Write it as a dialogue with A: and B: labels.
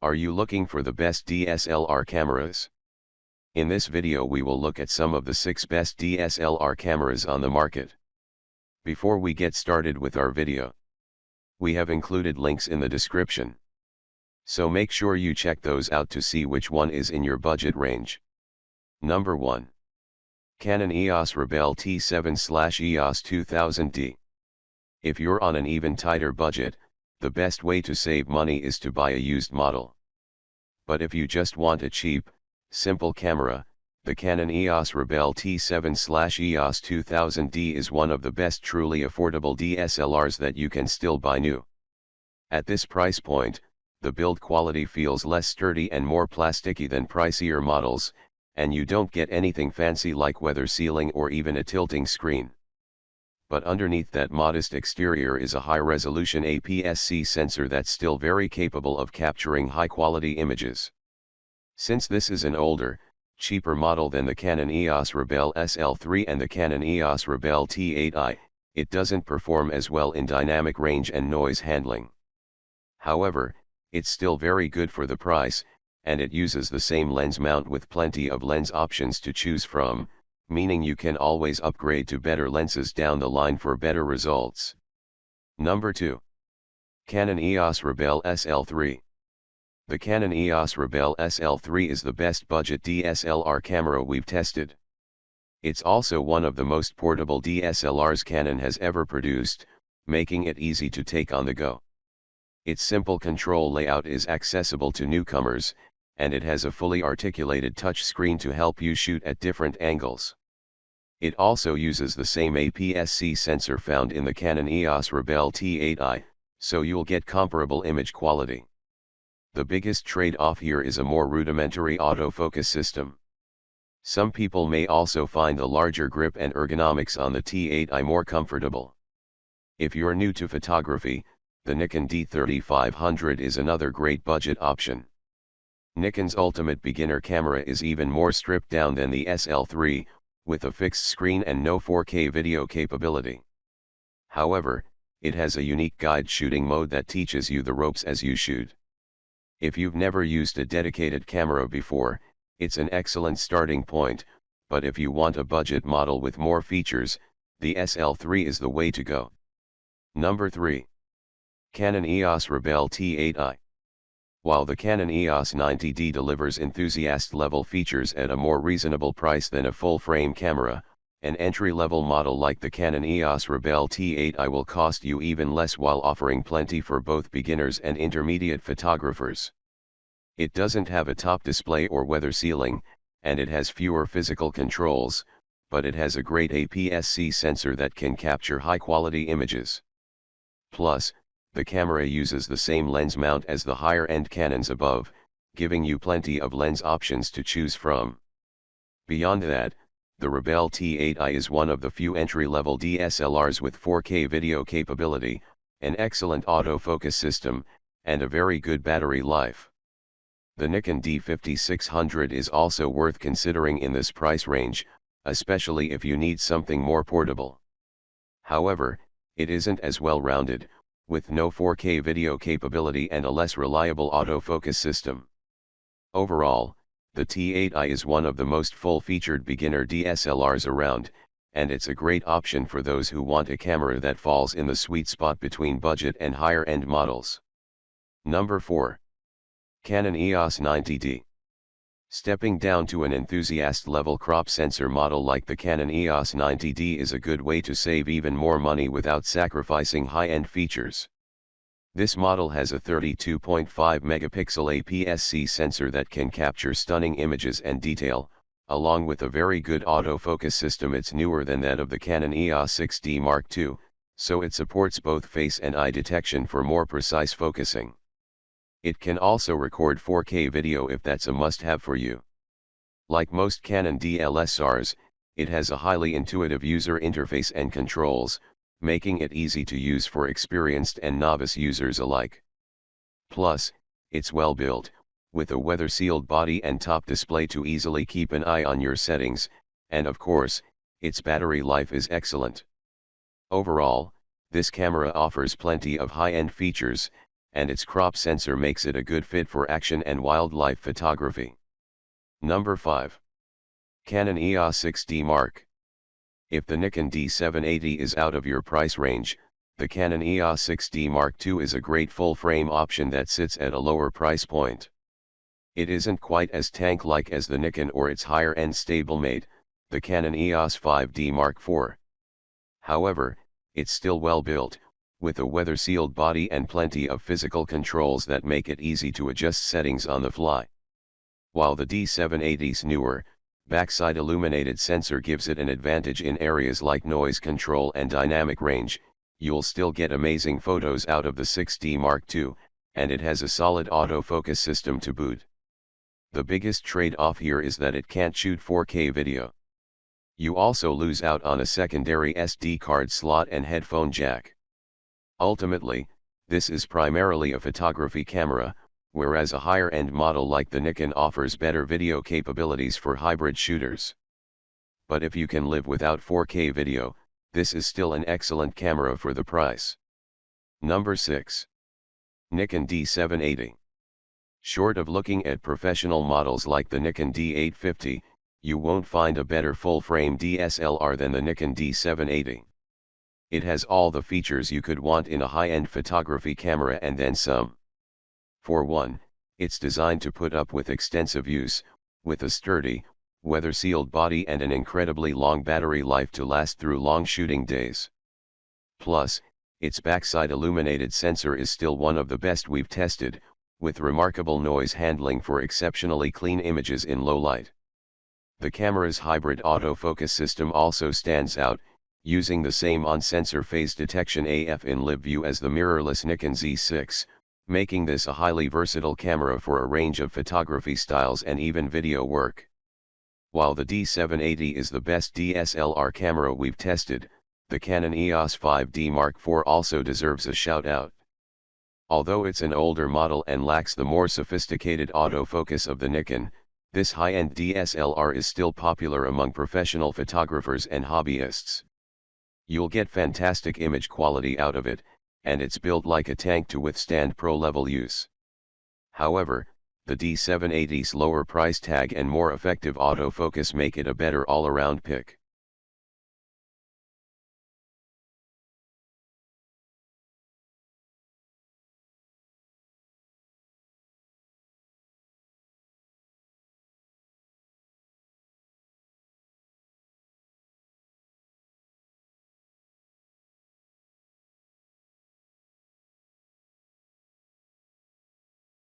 A: Are you looking for the best DSLR cameras? In this video we will look at some of the 6 best DSLR cameras on the market. Before we get started with our video, we have included links in the description. So make sure you check those out to see which one is in your budget range. Number 1. Canon EOS Rebel T7/EOS 2000D. If you're on an even tighter budget, the best way to save money is to buy a used model. But if you just want a cheap, simple camera, the Canon EOS Rebel T7/EOS 2000D is one of the best truly affordable DSLRs that you can still buy new. At this price point, the build quality feels less sturdy and more plasticky than pricier models, and you don't get anything fancy like weather sealing or even a tilting screen. But underneath that modest exterior is a high-resolution APS-C sensor that's still very capable of capturing high-quality images. Since this is an older, cheaper model than the Canon EOS Rebel SL3 and the Canon EOS Rebel T8i, it doesn't perform as well in dynamic range and noise handling. However, it's still very good for the price, and it uses the same lens mount with plenty of lens options to choose from, meaning you can always upgrade to better lenses down the line for better results. Number 2. Canon EOS Rebel SL3. The Canon EOS Rebel SL3 is the best budget DSLR camera we've tested. It's also one of the most portable DSLRs Canon has ever produced, making it easy to take on the go. Its simple control layout is accessible to newcomers, and it has a fully articulated touchscreen to help you shoot at different angles. It also uses the same APS-C sensor found in the Canon EOS Rebel T8i, so you'll get comparable image quality. The biggest trade-off here is a more rudimentary autofocus system. Some people may also find the larger grip and ergonomics on the T8i more comfortable. If you're new to photography, the Nikon D3500 is another great budget option. Nikon's ultimate beginner camera is even more stripped down than the SL3, with a fixed screen and no 4K video capability. However, it has a unique guide shooting mode that teaches you the ropes as you shoot. If you've never used a dedicated camera before, it's an excellent starting point, but if you want a budget model with more features, the SL3 is the way to go. Number 3. Canon EOS Rebel T8i. While the Canon EOS 90D delivers enthusiast-level features at a more reasonable price than a full-frame camera, an entry-level model like the Canon EOS Rebel T8i will cost you even less while offering plenty for both beginners and intermediate photographers. It doesn't have a top display or weather sealing, and it has fewer physical controls, but it has a great APS-C sensor that can capture high-quality images. Plus, the camera uses the same lens mount as the higher-end Canons above, giving you plenty of lens options to choose from. Beyond that, the Rebel T8i is one of the few entry-level DSLRs with 4K video capability, an excellent autofocus system, and a very good battery life. The Nikon D5600 is also worth considering in this price range, especially if you need something more portable. However, it isn't as well-rounded, with no 4K video capability and a less reliable autofocus system. Overall, the T8i is one of the most full-featured beginner DSLRs around, and it's a great option for those who want a camera that falls in the sweet spot between budget and higher-end models. Number 4. Canon EOS 90D. Stepping down to an enthusiast-level crop sensor model like the Canon EOS 90D is a good way to save even more money without sacrificing high-end features. This model has a 32.5 megapixel APS-C sensor that can capture stunning images and detail, along with a very good autofocus system. It's newer than that of the Canon EOS 6D Mark II, so it supports both face and eye detection for more precise focusing. It can also record 4K video if that's a must-have for you. Like most Canon DSLRs, it has a highly intuitive user interface and controls, making it easy to use for experienced and novice users alike. Plus, it's well built, with a weather-sealed body and top display to easily keep an eye on your settings, and of course, its battery life is excellent. Overall, this camera offers plenty of high-end features, and its crop sensor makes it a good fit for action and wildlife photography. Number 5. Canon EOS 6D Mark. If the Nikon D780 is out of your price range, the Canon EOS 6D Mark II is a great full-frame option that sits at a lower price point. It isn't quite as tank-like as the Nikon or its higher-end stablemate, the Canon EOS 5D Mark IV. However, it's still well built, with a weather-sealed body and plenty of physical controls that make it easy to adjust settings on the fly. While the D780's newer, backside illuminated sensor gives it an advantage in areas like noise control and dynamic range, you'll still get amazing photos out of the 6D Mark II, and it has a solid autofocus system to boot. The biggest trade-off here is that it can't shoot 4K video. You also lose out on a secondary SD card slot and headphone jack. Ultimately, this is primarily a photography camera, whereas a higher-end model like the Nikon offers better video capabilities for hybrid shooters. But if you can live without 4K video, this is still an excellent camera for the price. Number 6. Nikon D780. Short of looking at professional models like the Nikon D850, you won't find a better full-frame DSLR than the Nikon D780. It has all the features you could want in a high-end photography camera and then some. For one, it's designed to put up with extensive use, with a sturdy, weather-sealed body and an incredibly long battery life to last through long shooting days. Plus, its backside illuminated sensor is still one of the best we've tested, with remarkable noise handling for exceptionally clean images in low light. The camera's hybrid autofocus system also stands out, using the same on-sensor phase detection AF in live view as the mirrorless Nikon Z6, making this a highly versatile camera for a range of photography styles and even video work. While the D780 is the best DSLR camera we've tested, the Canon EOS 5D Mark IV also deserves a shout-out. Although it's an older model and lacks the more sophisticated autofocus of the Nikon, this high-end DSLR is still popular among professional photographers and hobbyists. You'll get fantastic image quality out of it, and it's built like a tank to withstand pro-level use. However, the D780's lower price tag and more effective autofocus make it a better all-around pick.